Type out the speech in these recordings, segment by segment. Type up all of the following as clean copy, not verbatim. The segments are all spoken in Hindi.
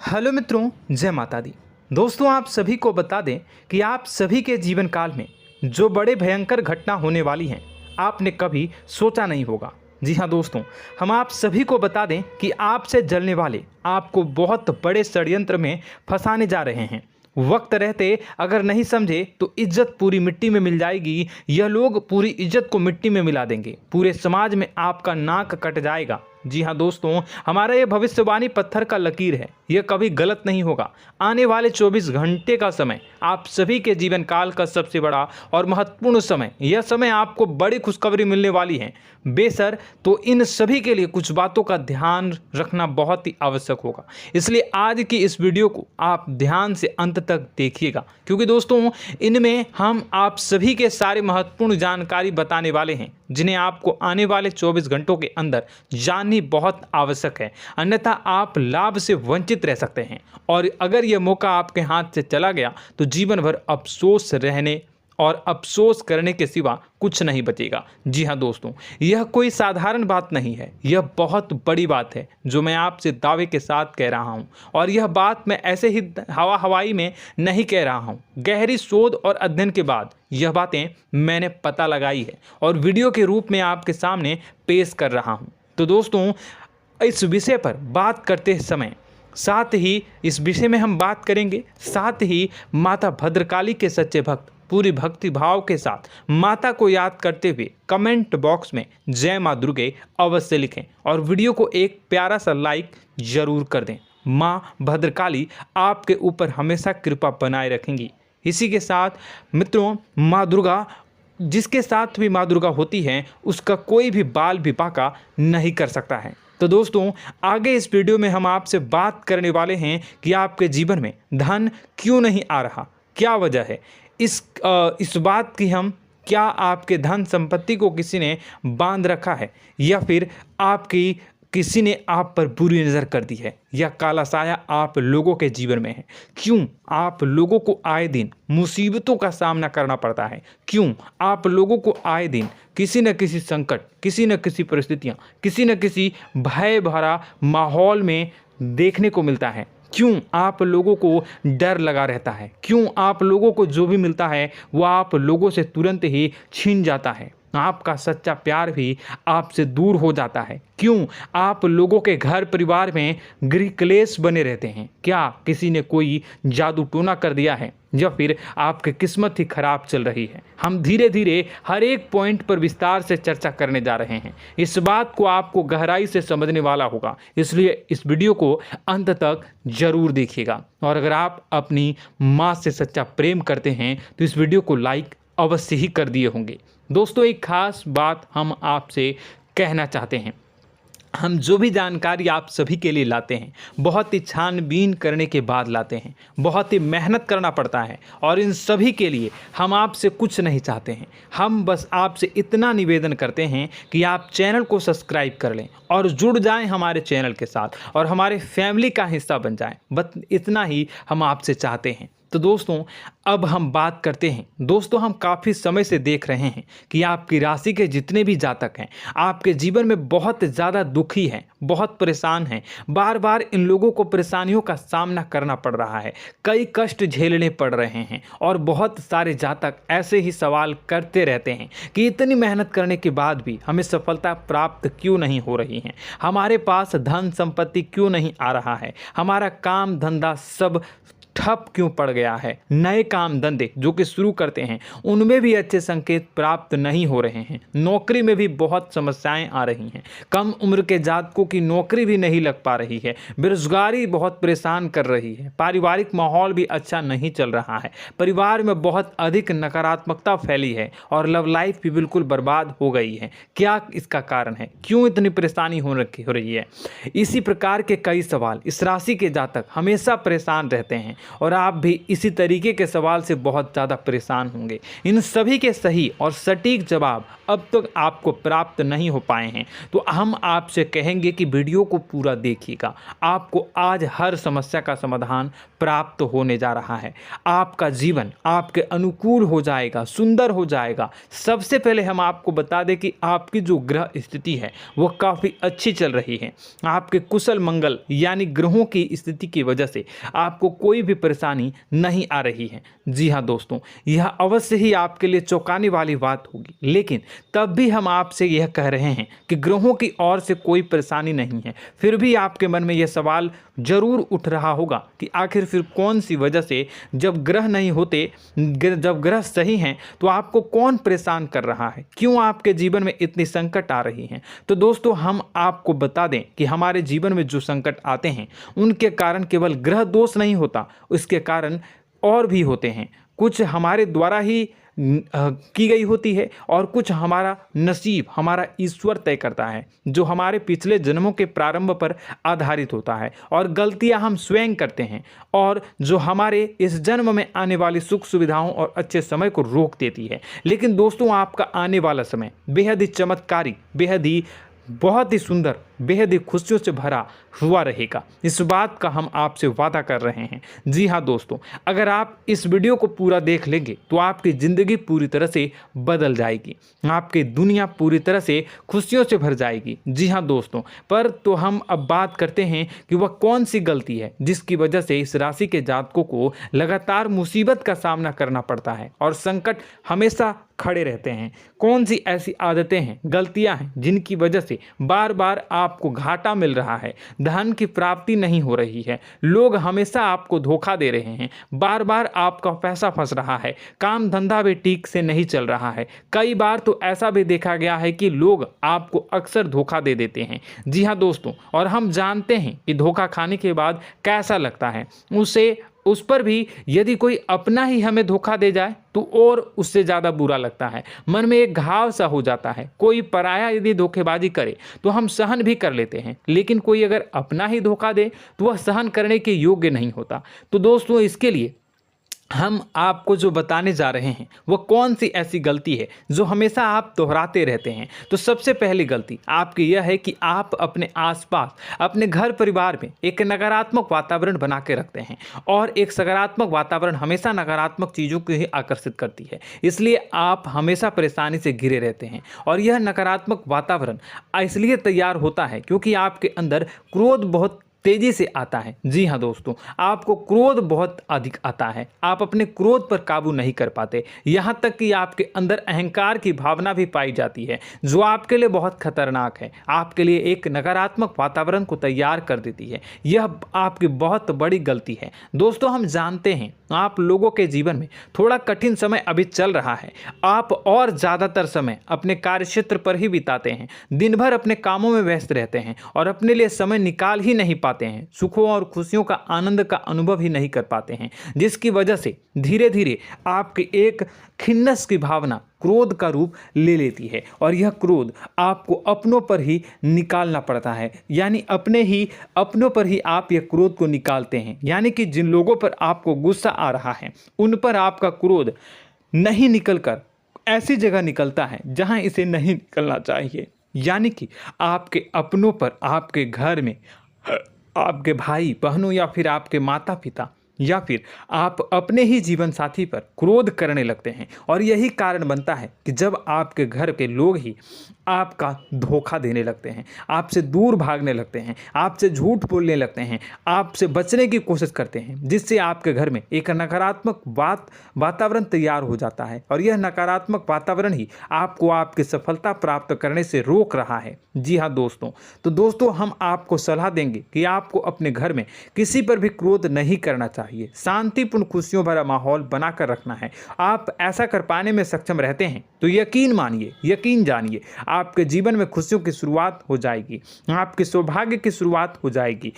हेलो मित्रों, जय माता दी। दोस्तों, आप सभी को बता दें कि आप सभी के जीवन काल में जो बड़े भयंकर घटना होने वाली हैं, आपने कभी सोचा नहीं होगा। जी हाँ दोस्तों, हम आप सभी को बता दें कि आपसे जलने वाले आपको बहुत बड़े षड्यंत्र में फंसाने जा रहे हैं। वक्त रहते अगर नहीं समझे तो इज्जत पूरी मिट्टी में मिल जाएगी। यह लोग पूरी इज्जत को मिट्टी में मिला देंगे। पूरे समाज में आपका नाक कट जाएगा। जी हाँ दोस्तों, हमारा ये भविष्यवाणी पत्थर का लकीर है, यह कभी गलत नहीं होगा। आने वाले 24 घंटे का समय आप सभी के जीवन काल का सबसे बड़ा और महत्वपूर्ण समय। यह समय आपको बड़ी खुशखबरी मिलने वाली है बेसर, तो इन सभी के लिए कुछ बातों का ध्यान रखना बहुत ही आवश्यक होगा। इसलिए आज की इस वीडियो को आप ध्यान से अंत तक देखिएगा, क्योंकि दोस्तों इनमें हम आप सभी के सारे महत्वपूर्ण जानकारी बताने वाले हैं, जिन्हें आपको आने वाले 24 घंटों के अंदर जाननी बहुत आवश्यक है। अन्यथा आप लाभ से वंचित रह सकते हैं, और अगर यह मौका आपके हाथ से चला गया तो जीवन भर अफसोस रहने और अफसोस करने के सिवा कुछ नहीं बचेगा। जी हाँ दोस्तों, यह कोई साधारण बात नहीं है, यह बहुत बड़ी बात है जो मैं आपसे दावे के साथ कह रहा हूँ। और यह बात मैं ऐसे ही हवाई में नहीं कह रहा हूँ। गहरी शोध और अध्ययन के बाद यह बातें मैंने पता लगाई है और वीडियो के रूप में आपके सामने पेश कर रहा हूँ। तो दोस्तों, इस विषय पर बात करते समय साथ ही इस विषय में हम बात करेंगे, साथ ही माता भद्रकाली के सच्चे भक्त पूरी भक्ति भाव के साथ माता को याद करते हुए कमेंट बॉक्स में जय माँ दुर्गे अवश्य लिखें और वीडियो को एक प्यारा सा लाइक जरूर कर दें। माँ भद्रकाली आपके ऊपर हमेशा कृपा बनाए रखेंगी। इसी के साथ मित्रों, माँ दुर्गा, जिसके साथ भी माँ दुर्गा होती हैं, उसका कोई भी बाल भी बांका नहीं कर सकता है। तो दोस्तों, आगे इस वीडियो में हम आपसे बात करने वाले हैं कि आपके जीवन में धन क्यों नहीं आ रहा, क्या वजह है इस बात की। हम क्या आपके धन संपत्ति को किसी ने बांध रखा है, या फिर आपकी किसी ने आप पर बुरी नज़र कर दी है, या काला साया आप लोगों के जीवन में है। क्यों आप लोगों को आए दिन मुसीबतों का सामना करना पड़ता है, क्यों आप लोगों को आए दिन किसी न किसी संकट, किसी न किसी परिस्थितियाँ, किसी न किसी भय भरा माहौल में देखने को मिलता है, क्यों आप लोगों को डर लगा रहता है, क्यों आप लोगों को जो भी मिलता है वो आप लोगों से तुरंत ही छीन जाता है, आपका सच्चा प्यार भी आपसे दूर हो जाता है, क्यों आप लोगों के घर परिवार में गृह क्लेश बने रहते हैं। क्या किसी ने कोई जादू टोना कर दिया है, या फिर आपकी किस्मत ही खराब चल रही है। हम धीरे धीरे हर एक पॉइंट पर विस्तार से चर्चा करने जा रहे हैं। इस बात को आपको गहराई से समझने वाला होगा, इसलिए इस वीडियो को अंत तक जरूर देखिएगा। और अगर आप अपनी माँ से सच्चा प्रेम करते हैं तो इस वीडियो को लाइक अवश्य ही कर दिए होंगे। दोस्तों, एक खास बात हम आपसे कहना चाहते हैं। हम जो भी जानकारी आप सभी के लिए लाते हैं, बहुत ही छानबीन करने के बाद लाते हैं, बहुत ही मेहनत करना पड़ता है, और इन सभी के लिए हम आपसे कुछ नहीं चाहते हैं। हम बस आपसे इतना निवेदन करते हैं कि आप चैनल को सब्सक्राइब कर लें और जुड़ जाएं हमारे चैनल के साथ और हमारे फैमिली का हिस्सा बन जाएं। बस इतना ही हम आपसे चाहते हैं। तो दोस्तों, अब हम बात करते हैं। दोस्तों, हम काफ़ी समय से देख रहे हैं कि आपकी राशि के जितने भी जातक हैं, आपके जीवन में बहुत ज़्यादा दुखी हैं, बहुत परेशान हैं। बार बार इन लोगों को परेशानियों का सामना करना पड़ रहा है, कई कष्ट झेलने पड़ रहे हैं, और बहुत सारे जातक ऐसे ही सवाल करते रहते हैं कि इतनी मेहनत करने के बाद भी हमें सफलता प्राप्त क्यों नहीं हो रही है, हमारे पास धन संपत्ति क्यों नहीं आ रहा है, हमारा काम धंधा सब ठप क्यों पड़ गया है, नए काम धंधे जो कि शुरू करते हैं उनमें भी अच्छे संकेत प्राप्त नहीं हो रहे हैं, नौकरी में भी बहुत समस्याएं आ रही हैं, कम उम्र के जातकों की नौकरी भी नहीं लग पा रही है, बेरोजगारी बहुत परेशान कर रही है, पारिवारिक माहौल भी अच्छा नहीं चल रहा है, परिवार में बहुत अधिक नकारात्मकता फैली है, और लव लाइफ भी बिल्कुल बर्बाद हो गई है। क्या इसका कारण है, क्यों इतनी परेशानी हो रही है? इसी प्रकार के कई सवाल इस राशि के जातक हमेशा परेशान रहते हैं, और आप भी इसी तरीके के सवाल से बहुत ज़्यादा परेशान होंगे। इन सभी के सही और सटीक जवाब अब तक आपको प्राप्त नहीं हो पाए हैं, तो हम आपसे कहेंगे कि वीडियो को पूरा देखिएगा। आपको आज हर समस्या का समाधान प्राप्त होने जा रहा है। आपका जीवन आपके अनुकूल हो जाएगा, सुंदर हो जाएगा। सबसे पहले हम आपको बता दें कि आपकी जो ग्रह स्थिति है वो काफ़ी अच्छी चल रही है। आपके कुशल मंगल यानी ग्रहों की स्थिति की वजह से आपको कोई भी परेशानी नहीं आ रही है। जी हाँ दोस्तों, यह अवश्य ही आपके लिए चौंकाने वाली बात होगी, लेकिन तब भी हम आपसे यह कह रहे हैं कि ग्रहों की ओर से कोई परेशानी नहीं है। फिर भी आपके मन में यह सवाल जरूर उठ रहा होगा कि आखिर फिर कौन सी वजह से, जब ग्रह नहीं होते, जब ग्रह सही हैं, तो आपको कौन परेशान कर रहा है, क्यों आपके जीवन में इतनी संकट आ रही हैं। तो दोस्तों, हम आपको बता दें कि हमारे जीवन में जो संकट आते हैं उनके कारण केवल ग्रह दोष नहीं होता, उसके कारण और भी होते हैं। कुछ हमारे द्वारा ही की गई होती है और कुछ हमारा नसीब, हमारा ईश्वर तय करता है, जो हमारे पिछले जन्मों के प्रारंभ पर आधारित होता है। और गलतियां हम स्वयं करते हैं और जो हमारे इस जन्म में आने वाली सुख सुविधाओं और अच्छे समय को रोक देती है। लेकिन दोस्तों, आपका आने वाला समय बेहद ही चमत्कारी, बेहद ही बहुत ही सुंदर, बेहद ही खुशियों से भरा हुआ रहेगा। इस बात का हम आपसे वादा कर रहे हैं। जी हाँ दोस्तों, अगर आप इस वीडियो को पूरा देख लेंगे तो आपकी ज़िंदगी पूरी तरह से बदल जाएगी, आपकी दुनिया पूरी तरह से खुशियों से भर जाएगी। जी हाँ दोस्तों, पर तो हम अब बात करते हैं कि वह कौन सी गलती है जिसकी वजह से इस राशि के जातकों को लगातार मुसीबत का सामना करना पड़ता है और संकट हमेशा खड़े रहते हैं। कौन सी ऐसी आदतें हैं, गलतियां हैं जिनकी वजह से बार बार आपको घाटा मिल रहा है, धन की प्राप्ति नहीं हो रही है, लोग हमेशा आपको धोखा दे रहे हैं, बार बार आपका पैसा फंस रहा है, काम धंधा भी ठीक से नहीं चल रहा है। कई बार तो ऐसा भी देखा गया है कि लोग आपको अक्सर धोखा दे देते हैं। जी हाँ दोस्तों, और हम जानते हैं कि धोखा खाने के बाद कैसा लगता है। उस पर भी यदि कोई अपना ही हमें धोखा दे जाए तो और उससे ज़्यादा बुरा लगता है, मन में एक घाव सा हो जाता है। कोई पराया यदि धोखेबाजी करे तो हम सहन भी कर लेते हैं, लेकिन कोई अगर अपना ही धोखा दे तो वह सहन करने के योग्य नहीं होता। तो दोस्तों, इसके लिए हम आपको जो बताने जा रहे हैं वो कौन सी ऐसी गलती है जो हमेशा आप दोहराते रहते हैं। तो सबसे पहली गलती आपकी यह है कि आप अपने आसपास, अपने घर परिवार में एक नकारात्मक वातावरण बना के रखते हैं, और एक सकारात्मक वातावरण हमेशा नकारात्मक चीज़ों को ही आकर्षित करती है। इसलिए आप हमेशा परेशानी से घिरे रहते हैं, और यह नकारात्मक वातावरण इसलिए तैयार होता है क्योंकि आपके अंदर क्रोध बहुत तेजी से आता है। जी हाँ दोस्तों, आपको क्रोध बहुत अधिक आता है, आप अपने क्रोध पर काबू नहीं कर पाते, यहाँ तक कि आपके अंदर अहंकार की भावना भी पाई जाती है, जो आपके लिए बहुत खतरनाक है, आपके लिए एक नकारात्मक वातावरण को तैयार कर देती है। यह आपकी बहुत बड़ी गलती है। दोस्तों, हम जानते हैं आप लोगों के जीवन में थोड़ा कठिन समय अभी चल रहा है। आप और ज़्यादातर समय अपने कार्यक्षेत्र पर ही बिताते हैं, दिन भर अपने कामों में व्यस्त रहते हैं और अपने लिए समय निकाल ही नहीं पाते हैं, सुखों और खुशियों का आनंद का अनुभव ही नहीं कर पाते हैं, जिसकी वजह से धीरे धीरे आपकी एक खिन्नस की भावना क्रोध का रूप ले लेती है, और यह क्रोध आपको अपनों पर ही निकालना पड़ता है। यानी अपनों पर ही आप यह क्रोध को निकालते हैं। यानी कि जिन लोगों पर आपको गुस्सा आ रहा है उन पर आपका क्रोध नहीं निकलकर ऐसी जगह निकलता है जहां इसे नहीं निकलना चाहिए। यानी कि आपके अपनों पर, आपके घर में, आपके भाई बहनों या फिर आपके माता पिता या फिर आप अपने ही जीवन साथी पर क्रोध करने लगते हैं, और यही कारण बनता है कि जब आपके घर के लोग ही आपका धोखा देने लगते हैं, आपसे दूर भागने लगते हैं, आपसे झूठ बोलने लगते हैं, आपसे बचने की कोशिश करते हैं, जिससे आपके घर में एक नकारात्मक वातावरण तैयार हो जाता है, और यह नकारात्मक वातावरण ही आपको आपकी सफलता प्राप्त करने से रोक रहा है। जी हाँ दोस्तों, तो दोस्तों, हम आपको सलाह देंगे कि आपको अपने घर में किसी पर भी क्रोध नहीं करना चाहिए, शांतिपूर्ण खुशियों भरा माहौल बनाकर रखना है। आप ऐसा कर पाने में सक्षम रहते हैं तो यकीन मानिए, यकीन जानिए, आपके जीवन में खुशियों की शुरुआत हो जाएगी, आपके सौभाग्य की शुरुआत हो जाएगी।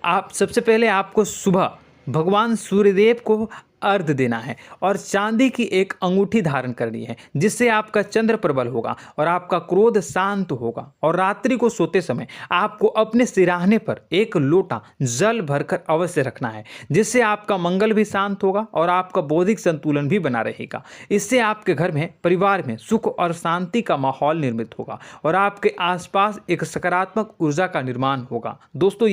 आप सबसे पहले आपको सुबह भगवान सूर्यदेव को अर्घ्य देना है और चांदी की एक अंगूठी धारण करनी है, जिससे आपका चंद्र प्रबल होगा और आपका क्रोध शांत होगा। और रात्रि को सोते समय आपको अपने सिरहाने पर एक लोटा जल भरकर अवश्य रखना है, जिससे आपका मंगल भी शांत होगा और आपका बौद्धिक संतुलन भी बना रहेगा। इससे आपके घर में, परिवार में सुख और शांति का माहौल निर्मित होगा और आपके आसपास एक सकारात्मक ऊर्जा का निर्माण होगा। दोस्तों,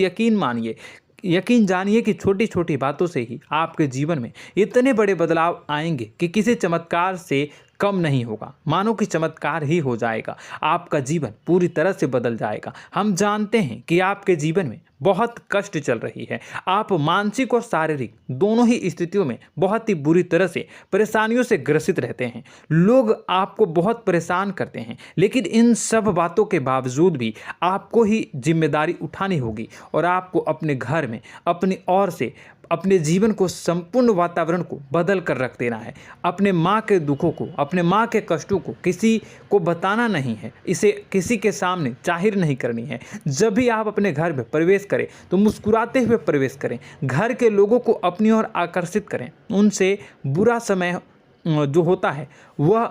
यकीन जानिए कि छोटी छोटी बातों से ही आपके जीवन में इतने बड़े बदलाव आएंगे कि किसी चमत्कार से कम नहीं होगा। मानो कि चमत्कार ही हो जाएगा, आपका जीवन पूरी तरह से बदल जाएगा। हम जानते हैं कि आपके जीवन में बहुत कष्ट चल रही है, आप मानसिक और शारीरिक दोनों ही स्थितियों में बहुत ही बुरी तरह से परेशानियों से ग्रसित रहते हैं। लोग आपको बहुत परेशान करते हैं, लेकिन इन सब बातों के बावजूद भी आपको ही जिम्मेदारी उठानी होगी और आपको अपने घर में अपनी ओर से अपने जीवन को, संपूर्ण वातावरण को बदल कर रख देना है। अपने माँ के दुखों को, अपने माँ के कष्टों को किसी को बताना नहीं है, इसे किसी के सामने जाहिर नहीं करनी है। जब भी आप अपने घर में प्रवेश करें तो मुस्कुराते हुए प्रवेश करें, घर के लोगों को अपनी ओर आकर्षित करें। उनसे बुरा समय जो होता है वह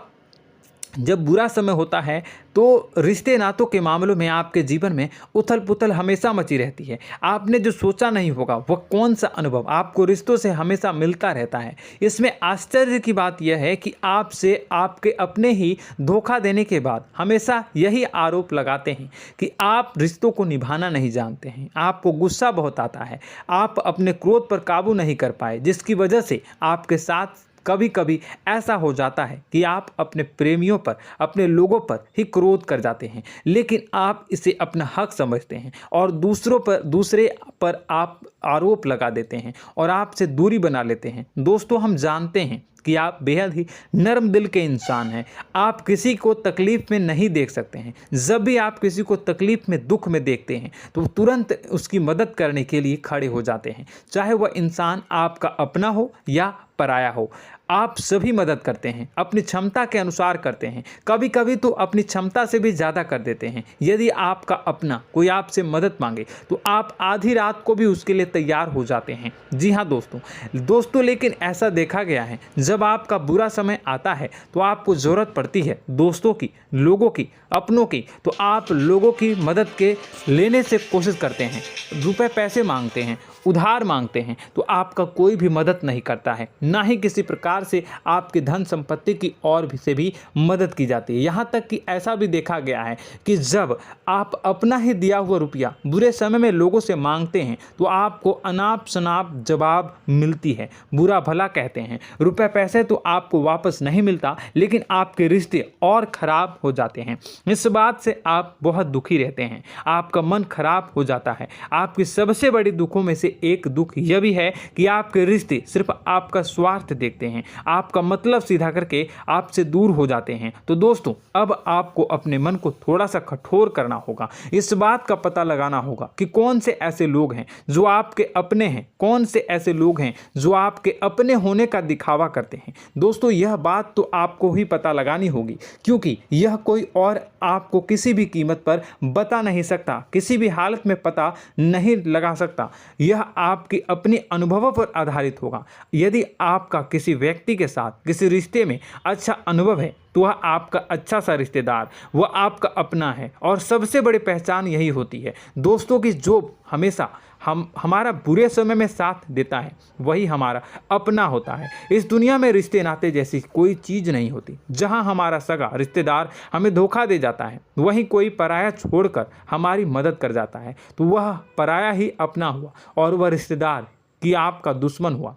जब बुरा समय होता है तो रिश्ते नातों के मामलों में आपके जीवन में उथल पुथल हमेशा मची रहती है। आपने जो सोचा नहीं होगा वह कौन सा अनुभव आपको रिश्तों से हमेशा मिलता रहता है। इसमें आश्चर्य की बात यह है कि आपसे आपके अपने ही धोखा देने के बाद हमेशा यही आरोप लगाते हैं कि आप रिश्तों को निभाना नहीं जानते हैं, आपको गुस्सा बहुत आता है, आप अपने क्रोध पर काबू नहीं कर पाए, जिसकी वजह से आपके साथ कभी कभी ऐसा हो जाता है कि आप अपने प्रेमियों पर, अपने लोगों पर ही क्रोध कर जाते हैं, लेकिन आप इसे अपना हक समझते हैं और दूसरे पर आप आरोप लगा देते हैं और आपसे दूरी बना लेते हैं। दोस्तों, हम जानते हैं कि आप बेहद ही नर्म दिल के इंसान हैं। आप किसी को तकलीफ में नहीं देख सकते हैं। जब भी आप किसी को तकलीफ में, दुख में देखते हैं तो तुरंत उसकी मदद करने के लिए खड़े हो जाते हैं, चाहे वह इंसान आपका अपना हो या पराया हो। आप सभी मदद करते हैं, अपनी क्षमता के अनुसार करते हैं, कभी कभी तो अपनी क्षमता से भी ज़्यादा कर देते हैं। यदि आपका अपना कोई आपसे मदद मांगे तो आप आधी रात को भी उसके लिए तैयार हो जाते हैं। जी हाँ दोस्तों, लेकिन ऐसा देखा गया है, जब आपका बुरा समय आता है तो आपको ज़रूरत पड़ती है दोस्तों की, लोगों की, अपनों की, तो आप लोगों की मदद के लेने से कोशिश करते हैं, रुपए पैसे मांगते हैं, उधार मांगते हैं, तो आपका कोई भी मदद नहीं करता है, ना ही किसी प्रकार से आपकी धन संपत्ति की ओर से भी मदद की जाती है। यहाँ तक कि ऐसा भी देखा गया है कि जब आप अपना ही दिया हुआ रुपया बुरे समय में लोगों से मांगते हैं तो आपको अनाप शनाप जवाब मिलती है, बुरा भला कहते हैं। रुपए पैसे तो आपको वापस नहीं मिलता, लेकिन आपके रिश्ते और खराब हो जाते हैं। इस बात से आप बहुत दुखी रहते हैं, आपका मन खराब हो जाता है। आपकी सबसे बड़ी दुखों में से एक दुख यह भी है कि आपके रिश्ते सिर्फ आपका स्वार्थ देखते हैं, आपका मतलब सीधा करके आपसे दूर हो जाते हैं। तो दोस्तों, अब आपको अपने मन को थोड़ा सा कठोर करना होगा, इस बात का पता लगाना होगा कि कौन से ऐसे लोग हैं जो आपके अपने हैं, कौन से ऐसे लोग हैं जो आपके अपने होने का दिखावा करते हैं। दोस्तों, यह बात तो आपको ही पता लगानी होगी, क्योंकि यह कोई और आपको किसी भी कीमत पर बता नहीं सकता, किसी भी हालत में पता नहीं लगा सकता। यह आपके अपने अनुभवों पर आधारित होगा। यदि आपका किसी व्यक्ति के साथ किसी रिश्ते में अच्छा अनुभव है तो वह आपका अच्छा सा रिश्तेदार, वह आपका अपना है। और सबसे बड़ी पहचान यही होती है दोस्तों की जो हमेशा हमारा बुरे समय में साथ देता है वही हमारा अपना होता है। इस दुनिया में रिश्ते नाते जैसी कोई चीज़ नहीं होती। जहां हमारा सगा रिश्तेदार हमें धोखा दे जाता है, वहीं कोई पराया छोड़कर हमारी मदद कर जाता है, तो वह पराया ही अपना हुआ और वह रिश्तेदार की आपका दुश्मन हुआ।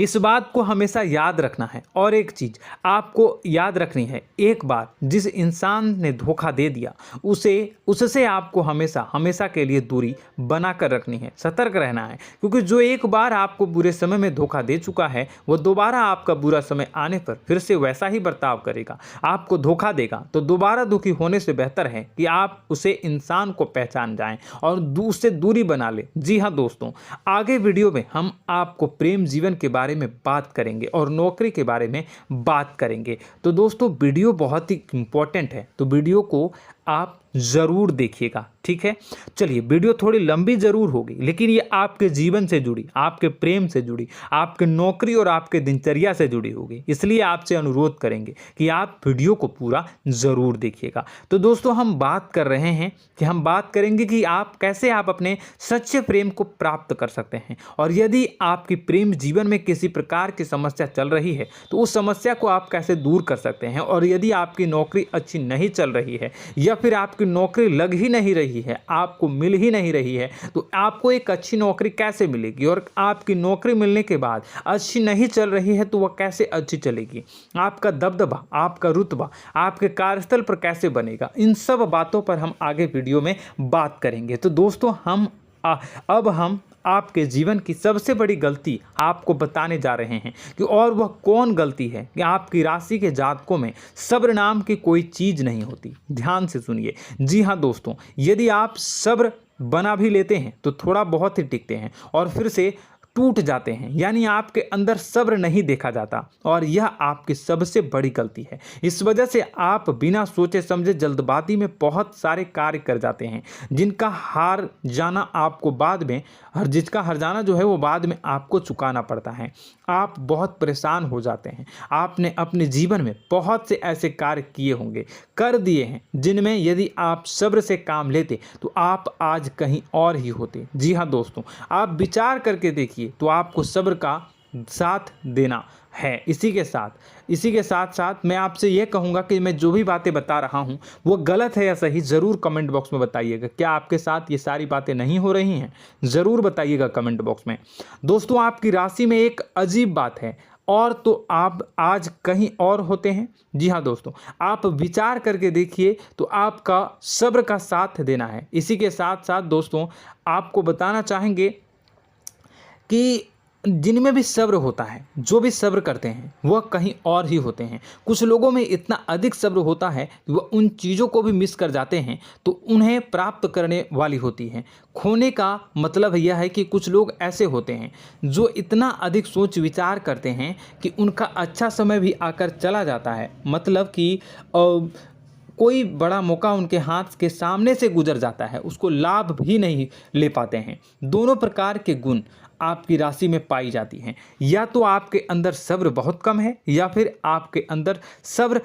इस बात को हमेशा याद रखना है। और एक चीज़ आपको याद रखनी है, एक बार जिस इंसान ने धोखा दे दिया उससे आपको हमेशा के लिए दूरी बना कर रखनी है, सतर्क रहना है। क्योंकि जो एक बार आपको बुरे समय में धोखा दे चुका है वो दोबारा आपका बुरा समय आने पर फिर से वैसा ही बर्ताव करेगा, आपको धोखा देगा। तो दोबारा दुखी होने से बेहतर है कि आप उसे इंसान को पहचान जाएं और उससे दूरी बना लें। जी हाँ दोस्तों, आगे वीडियो में हम आपको प्रेम जीवन के बारे में बात करेंगे और नौकरी के बारे में बात करेंगे। तो दोस्तों, वीडियो बहुत ही इम्पोर्टेंट है, तो वीडियो को आप ज़रूर देखिएगा, ठीक है। चलिए, वीडियो थोड़ी लंबी ज़रूर होगी, लेकिन ये आपके जीवन से जुड़ी, आपके प्रेम से जुड़ी, आपके नौकरी और आपके दिनचर्या से जुड़ी होगी, इसलिए आपसे अनुरोध करेंगे कि आप वीडियो को पूरा ज़रूर देखिएगा। तो दोस्तों, हम बात कर रहे हैं कि हम बात करेंगे कि आप कैसे आप अपने सच्चे प्रेम को प्राप्त कर सकते हैं, और यदि आपकी प्रेम जीवन में किसी प्रकार की समस्या चल रही है तो उस समस्या को आप कैसे दूर कर सकते हैं, और यदि आपकी नौकरी अच्छी नहीं चल रही है या फिर आपकी नौकरी लग ही नहीं रही है, आपको मिल ही नहीं रही है, तो आपको एक अच्छी नौकरी कैसे मिलेगी, और आपकी नौकरी मिलने के बाद अच्छी नहीं चल रही है तो वह कैसे अच्छी चलेगी, आपका दबदबा, आपका रुतबा आपके कार्यस्थल पर कैसे बनेगा, इन सब बातों पर हम आगे वीडियो में बात करेंगे। तो दोस्तों, अब हम आपके जीवन की सबसे बड़ी गलती आपको बताने जा रहे हैं कि और वह कौन गलती है कि आपकी राशि के जातकों में सब्र नाम की कोई चीज़ नहीं होती। ध्यान से सुनिए। जी हाँ दोस्तों, यदि आप सब्र बना भी लेते हैं तो थोड़ा बहुत ही टिकते हैं और फिर से टूट जाते हैं, यानी आपके अंदर सब्र नहीं देखा जाता, और यह आपकी सबसे बड़ी गलती है। इस वजह से आप बिना सोचे समझे जल्दबाजी में बहुत सारे कार्य कर जाते हैं, जिसका हार जाना जो है वो बाद में आपको चुकाना पड़ता है। आप बहुत परेशान हो जाते हैं। आपने अपने जीवन में बहुत से ऐसे कार्य किए होंगे, कर दिए हैं, जिनमें यदि आप सब्र से काम लेते तो आप आज कहीं और ही होते। जी हाँ दोस्तों, आप विचार करके देखिए तो आपको सब्र का साथ देना है। इसी के साथ साथ मैं आपसे ये कहूँगा कि मैं जो भी बातें बता रहा हूँ वो गलत है या सही, ज़रूर कमेंट बॉक्स में बताइएगा। क्या आपके साथ ये सारी बातें नहीं हो रही हैं? ज़रूर बताइएगा कमेंट बॉक्स में। दोस्तों, आपकी राशि में एक अजीब बात है, और तो आप आज कहीं और होते हैं। जी हाँ दोस्तों, आप विचार करके देखिए तो आपका सब्र का साथ देना है। इसी के साथ साथ दोस्तों, आपको बताना चाहेंगे कि जिनमें भी सब्र होता है, जो भी सब्र करते हैं वह कहीं और ही होते हैं। कुछ लोगों में इतना अधिक सब्र होता है कि वह उन चीज़ों को भी मिस कर जाते हैं तो उन्हें प्राप्त करने वाली होती हैं। खोने का मतलब यह है कि कुछ लोग ऐसे होते हैं जो इतना अधिक सोच विचार करते हैं कि उनका अच्छा समय भी आकर चला जाता है, मतलब कि कोई बड़ा मौका उनके हाथ के सामने से गुजर जाता है, उसको लाभ भी नहीं ले पाते हैं। दोनों प्रकार के गुण आपकी राशि में पाई जाती हैं। या तो आपके अंदर सब्र बहुत कम है या फिर आपके अंदर सब्र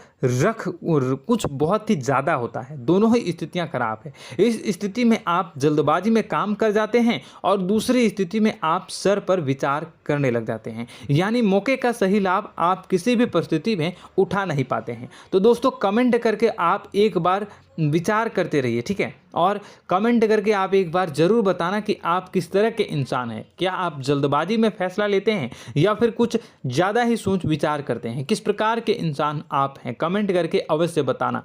कुछ बहुत ही ज़्यादा होता है। दोनों ही स्थितियां खराब है। इस स्थिति में आप जल्दबाजी में काम कर जाते हैं और दूसरी स्थिति में आप सर पर विचार करने लग जाते हैं, यानी मौके का सही लाभ आप किसी भी परिस्थिति में उठा नहीं पाते हैं। तो दोस्तों, कमेंट करके आप एक बार विचार करते रहिए, ठीक है, और कमेंट करके आप एक बार ज़रूर बताना कि आप किस तरह के इंसान हैं। क्या आप जल्दबाजी में फैसला लेते हैं या फिर कुछ ज़्यादा ही सोच विचार करते हैं? किस प्रकार के इंसान आप हैं, कमेंट करके अवश्य बताना।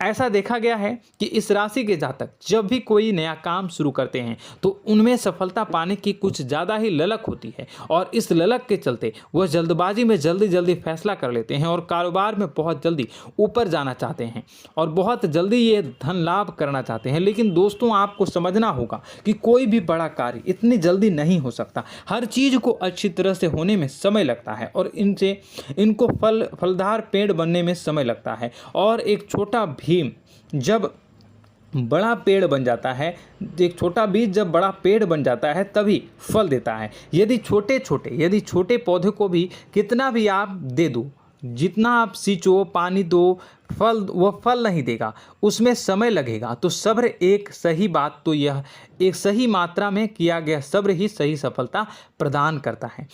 ऐसा देखा गया है कि इस राशि के जातक जब भी कोई नया काम शुरू करते हैं तो उनमें सफलता पाने की कुछ ज़्यादा ही ललक होती है, और इस ललक के चलते वह जल्दबाजी में जल्दी फैसला कर लेते हैं और कारोबार में बहुत जल्दी ऊपर जाना चाहते हैं और बहुत जल्दी ये धन लाभ करना चाहते हैं। लेकिन दोस्तों, आपको समझना होगा कि कोई भी बड़ा कार्य इतनी जल्दी नहीं हो सकता। हर चीज़ को अच्छी तरह से होने में समय लगता है और इनको फलदार पेड़ बनने में समय लगता है। और एक छोटा भीम जब बड़ा पेड़ बन जाता है, एक छोटा बीज जब बड़ा पेड़ बन जाता है तभी फल देता है। यदि छोटे पौधे को भी कितना भी आप दे दो, जितना आप सींचो, पानी दो, वह फल नहीं देगा, उसमें समय लगेगा। तो सब्र एक सही बात तो यह एक सही मात्रा में किया गया सब्र ही सही सफलता प्रदान करता है,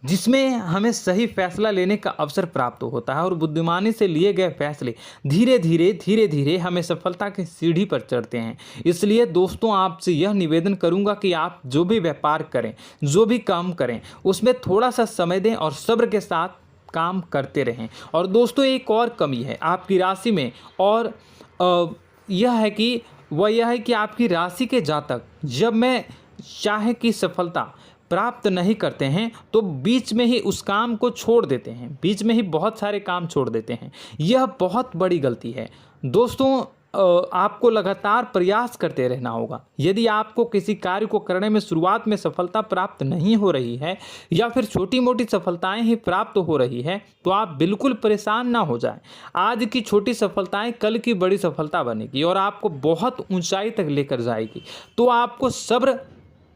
जिसमें हमें सही फैसला लेने का अवसर प्राप्त होता है और बुद्धिमानी से लिए गए फैसले धीरे धीरे हमें सफलता की सीढ़ी पर चढ़ते हैं। इसलिए दोस्तों, आपसे यह निवेदन करूंगा कि आप जो भी व्यापार करें, जो भी काम करें, उसमें थोड़ा सा समय दें और सब्र के साथ काम करते रहें। और दोस्तों, एक और कमी है आपकी राशि में, और यह है कि आपकी राशि के जातक जब मैं चाहे कि सफलता प्राप्त नहीं करते हैं तो बीच में ही उस काम को छोड़ देते हैं, बीच में ही बहुत सारे काम छोड़ देते हैं। यह बहुत बड़ी गलती है दोस्तों। आपको लगातार प्रयास करते रहना होगा। यदि आपको किसी कार्य को करने में शुरुआत में सफलता प्राप्त नहीं हो रही है या फिर छोटी मोटी सफलताएं ही प्राप्त हो रही है तो आप बिल्कुल परेशान ना हो जाएं। आज की छोटी सफलताएं कल की बड़ी सफलता बनेगी और आपको बहुत ऊंचाई तक लेकर जाएगी। तो आपको सब्र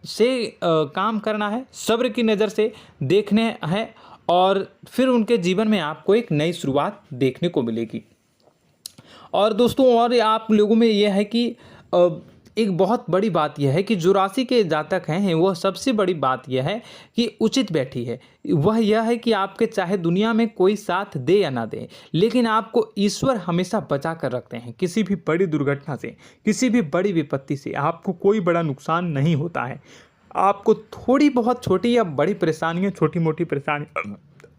से काम करना है, सब्र की नज़र से देखने हैं और फिर उनके जीवन में आपको एक नई शुरुआत देखने को मिलेगी। और दोस्तों और आप लोगों में यह है कि एक बहुत बड़ी बात यह है कि जो राशि के जातक हैं वह सबसे बड़ी बात यह है कि उचित बैठी है। वह यह है कि आपके चाहे दुनिया में कोई साथ दे या ना दे, लेकिन आपको ईश्वर हमेशा बचा कर रखते हैं। किसी भी बड़ी दुर्घटना से, किसी भी बड़ी विपत्ति से आपको कोई बड़ा नुकसान नहीं होता है। आपको थोड़ी बहुत छोटी या बड़ी परेशानियाँ, छोटी मोटी परेशानी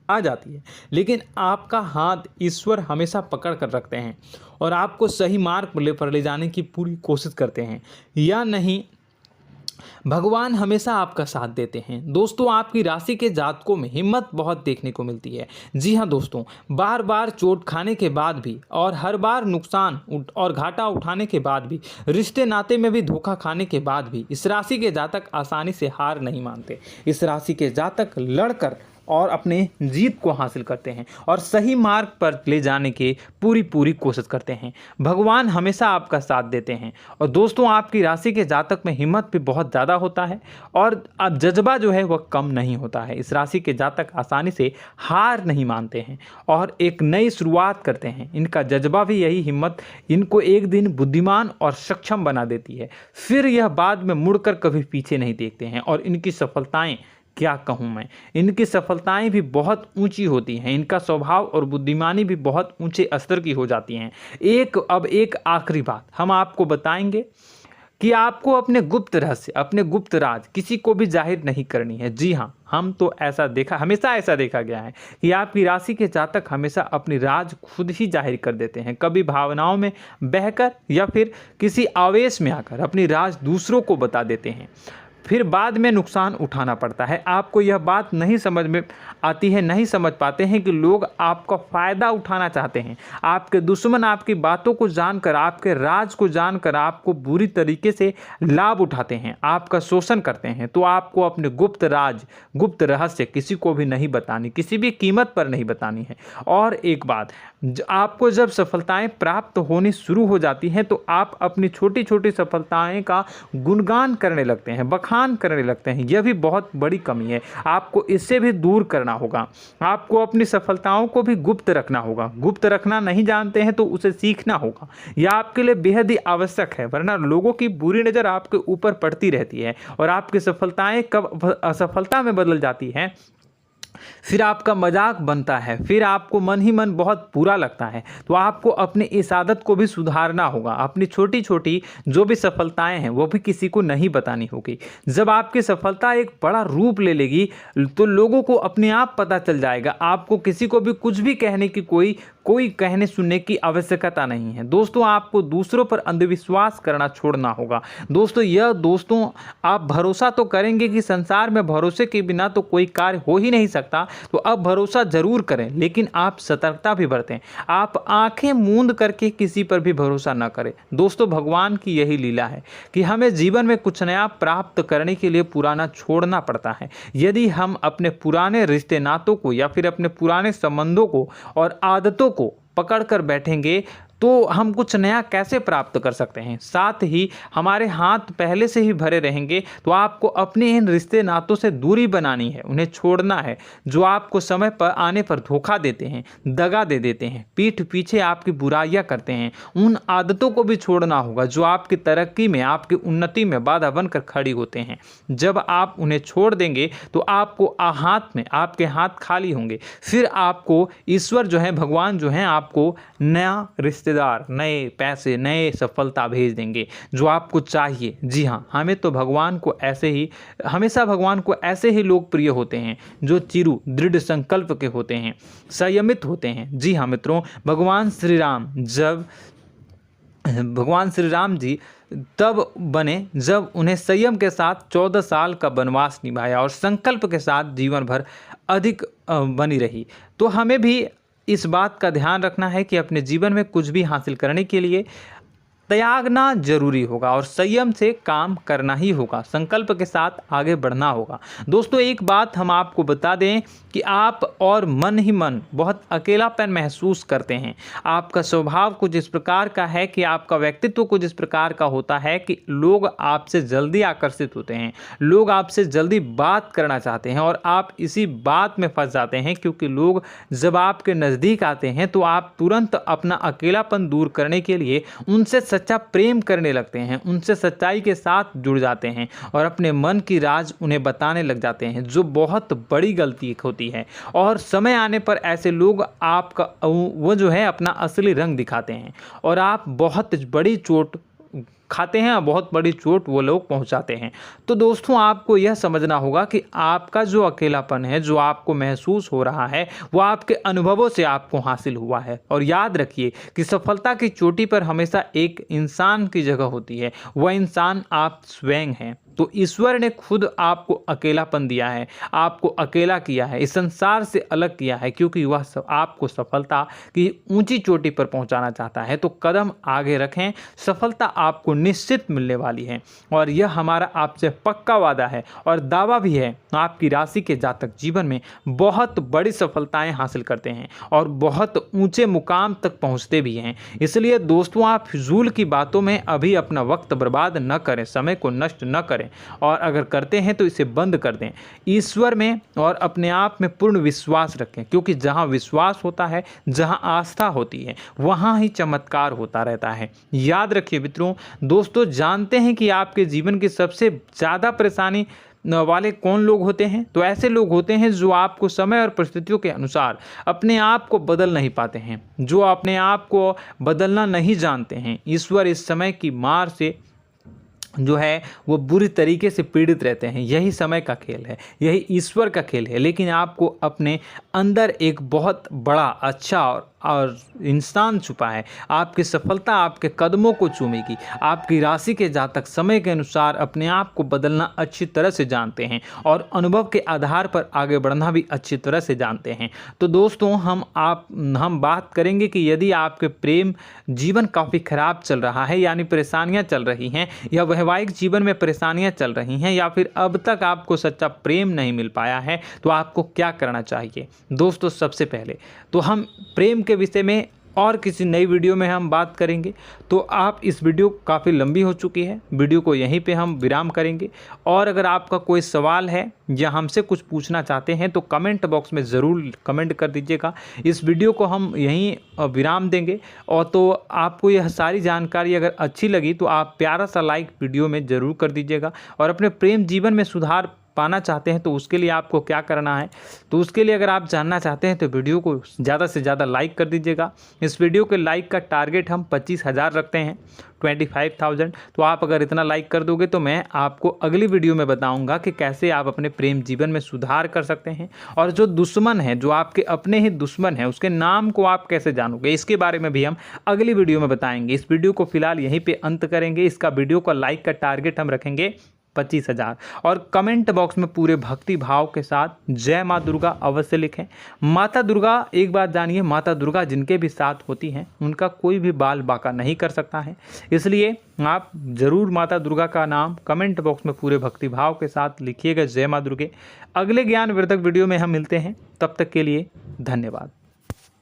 आ जाती है, लेकिन आपका हाथ ईश्वर हमेशा पकड़ कर रखते हैं और आपको सही मार्ग पर ले जाने की पूरी कोशिश करते हैं। या नहीं, भगवान हमेशा आपका साथ देते हैं। दोस्तों आपकी राशि के जातकों में हिम्मत बहुत देखने को मिलती है। जी हाँ दोस्तों, बार बार चोट खाने के बाद भी और हर बार नुकसान और घाटा उठाने के बाद भी, रिश्ते नाते में भी धोखा खाने के बाद भी इस राशि के जातक आसानी से हार नहीं मानते। इस राशि के जातक लड़कर और अपने जीत को हासिल करते हैं और सही मार्ग पर ले जाने की पूरी कोशिश करते हैं। भगवान हमेशा आपका साथ देते हैं। और दोस्तों आपकी राशि के जातक में हिम्मत भी बहुत ज़्यादा होता है और अब जज्बा जो है वह कम नहीं होता है। इस राशि के जातक आसानी से हार नहीं मानते हैं और एक नई शुरुआत करते हैं। इनका जज्बा भी, यही हिम्मत इनको एक दिन बुद्धिमान और सक्षम बना देती है। फिर यह बाद में मुड़कर कभी पीछे नहीं देखते हैं और इनकी सफलताएं, क्या कहूँ मैं, इनकी सफलताएं भी बहुत ऊंची होती हैं। इनका स्वभाव और बुद्धिमानी भी बहुत ऊंचे स्तर की हो जाती हैं। अब एक आखिरी बात हम आपको बताएंगे कि आपको अपने गुप्त रहस्य, अपने गुप्त राज किसी को भी जाहिर नहीं करनी है। जी हाँ, हम तो हमेशा ऐसा देखा गया है कि आपकी राशि के जातक हमेशा अपनी राज खुद ही जाहिर कर देते हैं। कभी भावनाओं में बहकर या फिर किसी आवेश में आकर अपनी राज दूसरों को बता देते हैं, फिर बाद में नुकसान उठाना पड़ता है। आपको यह बात नहीं समझ में आती है, नहीं समझ पाते हैं कि लोग आपका फ़ायदा उठाना चाहते हैं। आपके दुश्मन आपकी बातों को जानकर, आपके राज को जानकर आपको बुरी तरीके से लाभ उठाते हैं, आपका शोषण करते हैं। तो आपको अपने गुप्त राज, गुप्त रहस्य किसी को भी नहीं बतानी, किसी भी कीमत पर नहीं बतानी है। और एक बात, आपको जब सफलताएं प्राप्त होनी शुरू हो जाती हैं तो आप अपनी छोटी छोटी सफलताएं का गुणगान करने लगते हैं, बखान करने लगते हैं। यह भी बहुत बड़ी कमी है, आपको इससे भी दूर करना होगा। आपको अपनी सफलताओं को भी गुप्त रखना होगा। गुप्त रखना नहीं जानते हैं तो उसे सीखना होगा। यह आपके लिए बेहद ही आवश्यक है, वरना लोगों की बुरी नज़र आपके ऊपर पड़ती रहती है और आपकी सफलताएं कब असफलता में बदल जाती हैं, फिर आपका मजाक बनता है, फिर आपको मन ही मन बहुत बुरा लगता है। तो आपको अपनी इस आदत को भी सुधारना होगा। अपनी छोटी छोटी जो भी सफलताएं हैं वो भी किसी को नहीं बतानी होगी। जब आपकी सफलता एक बड़ा रूप ले लेगी तो लोगों को अपने आप पता चल जाएगा। आपको किसी को भी कुछ भी कहने की कोई कहने सुनने की आवश्यकता नहीं है। दोस्तों आपको दूसरों पर अंधविश्वास करना छोड़ना होगा। दोस्तों आप भरोसा तो करेंगे कि संसार में भरोसे के बिना तो कोई कार्य हो ही नहीं सकता, तो अब भरोसा जरूर करें, लेकिन आप सतर्कता भी बरतें। आप आंखें मूंद करके किसी पर भी भरोसा न करें। दोस्तों भगवान की यही लीला है कि हमें जीवन में कुछ नया प्राप्त करने के लिए पुराना छोड़ना पड़ता है। यदि हम अपने पुराने रिश्ते नातों को या फिर अपने पुराने संबंधों को और आदतों को पकड़ कर बैठेंगे तो हम कुछ नया कैसे प्राप्त कर सकते हैं। साथ ही हमारे हाथ पहले से ही भरे रहेंगे। तो आपको अपने इन रिश्ते नातों से दूरी बनानी है, उन्हें छोड़ना है जो आपको समय पर आने पर धोखा देते हैं, दगा दे देते हैं, पीठ पीछे आपकी बुराइयां करते हैं। उन आदतों को भी छोड़ना होगा जो आपकी तरक्की में, आपकी उन्नति में बाधा बनकर खड़ी होते हैं। जब आप उन्हें छोड़ देंगे तो आपके हाथ खाली होंगे। फिर आपको ईश्वर जो है, भगवान जो है, आपको नया रिश्तेदार, नए पैसे, नए सफलता भेज देंगे जो आपको चाहिए। जी हाँ, हमेशा भगवान को ऐसे ही लोग प्रिय होते हैं जो चिरु दृढ़ संकल्प के होते हैं, संयमित होते हैं। जी हाँ मित्रों, भगवान श्री राम जी तब बने जब उन्हें संयम के साथ 14 साल का वनवास निभाया और संकल्प के साथ जीवन भर अधिक बनी रही। तो हमें भी इस बात का ध्यान रखना है कि अपने जीवन में कुछ भी हासिल करने के लिए त्यागना जरूरी होगा और संयम से काम करना ही होगा, संकल्प के साथ आगे बढ़ना होगा। दोस्तों एक बात हम आपको बता दें कि आप और मन ही मन बहुत अकेलापन महसूस करते हैं। आपका स्वभाव कुछ इस प्रकार का है कि आपका व्यक्तित्व कुछ इस प्रकार का होता है कि लोग आपसे जल्दी आकर्षित होते हैं, लोग आपसे जल्दी बात करना चाहते हैं और आप इसी बात में फंस जाते हैं, क्योंकि लोग जब आपके नज़दीक आते हैं तो आप तुरंत अपना अकेलापन दूर करने के लिए उनसे सच्चा प्रेम करने लगते हैं, उनसे सच्चाई के साथ जुड़ जाते हैं और अपने मन की राज उन्हें बताने लग जाते हैं, जो बहुत बड़ी गलती होती है। और समय आने पर ऐसे लोग आपका वो जो है अपना असली रंग दिखाते हैं और आप बहुत बड़ी चोट खाते हैं, बहुत बड़ी चोट वो लोग पहुंचाते हैं। तो दोस्तों आपको यह समझना होगा कि आपका जो अकेलापन है, जो आपको महसूस हो रहा है, वो आपके अनुभवों से आपको हासिल हुआ है। और याद रखिए कि सफलता की चोटी पर हमेशा एक इंसान की जगह होती है, वह इंसान आप स्वयं हैं। तो ईश्वर ने खुद आपको अकेलापन दिया है, आपको अकेला किया है, इस संसार से अलग किया है, क्योंकि वह आपको सफलता की ऊंची चोटी पर पहुंचाना चाहता है। तो कदम आगे रखें, सफलता आपको निश्चित मिलने वाली है और यह हमारा आपसे पक्का वादा है और दावा भी है। आपकी राशि के जातक जीवन में बहुत बड़ी सफलताएं हासिल करते हैं और बहुत ऊंचे मुकाम तक पहुंचते भी हैं। इसलिए दोस्तों आप फिजूल की बातों में अभी अपना वक्त बर्बाद न करें, समय को नष्ट न करें और अगर करते हैं तो इसे बंद कर दें। ईश्वर में और अपने आप में पूर्ण विश्वास रखें, क्योंकि जहां विश्वास होता है, जहां आस्था होती है, वहां ही चमत्कार होता रहता है। याद रखिए मित्रों, दोस्तों जानते हैं कि आपके जीवन की सबसे ज़्यादा परेशानी वाले कौन लोग होते हैं? तो ऐसे लोग होते हैं जो आपको समय और परिस्थितियों के अनुसार अपने आप को बदल नहीं पाते हैं, जो अपने आप को बदलना नहीं जानते हैं। ईश्वर इस समय की मार से जो है वो बुरी तरीके से पीड़ित रहते हैं। यही समय का खेल है, यही ईश्वर का खेल है। लेकिन आपको अपने अंदर एक बहुत बड़ा अच्छा और इंसान छुपा है। आपकी सफलता आपके कदमों को चूमेगी। आपकी राशि के जातक समय के अनुसार अपने आप को बदलना अच्छी तरह से जानते हैं और अनुभव के आधार पर आगे बढ़ना भी अच्छी तरह से जानते हैं। तो दोस्तों हम बात करेंगे कि यदि आपके प्रेम जीवन काफ़ी खराब चल रहा है, यानी परेशानियां चल रही हैं, या वैवाहिक जीवन में परेशानियां चल रही हैं, या फिर अब तक आपको सच्चा प्रेम नहीं मिल पाया है, तो आपको क्या करना चाहिए? दोस्तों सबसे पहले तो हम प्रेम के विषय में और किसी नई वीडियो में हम बात करेंगे। तो आप इस वीडियो काफ़ी लंबी हो चुकी है, वीडियो को यहीं पे हम विराम करेंगे। और अगर आपका कोई सवाल है या हमसे कुछ पूछना चाहते हैं तो कमेंट बॉक्स में ज़रूर कमेंट कर दीजिएगा। इस वीडियो को हम यहीं विराम देंगे। और तो आपको यह सारी जानकारी अगर अच्छी लगी तो आप प्यारा सा लाइक वीडियो में ज़रूर कर दीजिएगा। और अपने प्रेम जीवन में सुधार पाना चाहते हैं तो उसके लिए आपको क्या करना है, तो उसके लिए अगर आप जानना चाहते हैं तो वीडियो को ज़्यादा से ज़्यादा लाइक कर दीजिएगा। इस वीडियो के लाइक का टारगेट हम 25,000 रखते हैं, 25,000। तो आप अगर इतना लाइक कर दोगे तो मैं आपको अगली वीडियो में बताऊंगा कि कैसे आप अपने प्रेम जीवन में सुधार कर सकते हैं। और जो दुश्मन है, जो आपके अपने ही दुश्मन है, उसके नाम को आप कैसे जानोगे, इसके बारे में भी हम अगली वीडियो में बताएंगे। इस वीडियो को फिलहाल यहीं पर अंत करेंगे। इसका वीडियो का लाइक का टारगेट हम रखेंगे 25,000। और कमेंट बॉक्स में पूरे भक्ति भाव के साथ जय माँ दुर्गा अवश्य लिखें। माता दुर्गा, एक बात जानिए, माता दुर्गा जिनके भी साथ होती हैं उनका कोई भी बाल बाका नहीं कर सकता है। इसलिए आप ज़रूर माता दुर्गा का नाम कमेंट बॉक्स में पूरे भक्ति भाव के साथ लिखिएगा, जय माँ दुर्गे। अगले ज्ञानवर्धक वीडियो में हम मिलते हैं, तब तक के लिए धन्यवाद।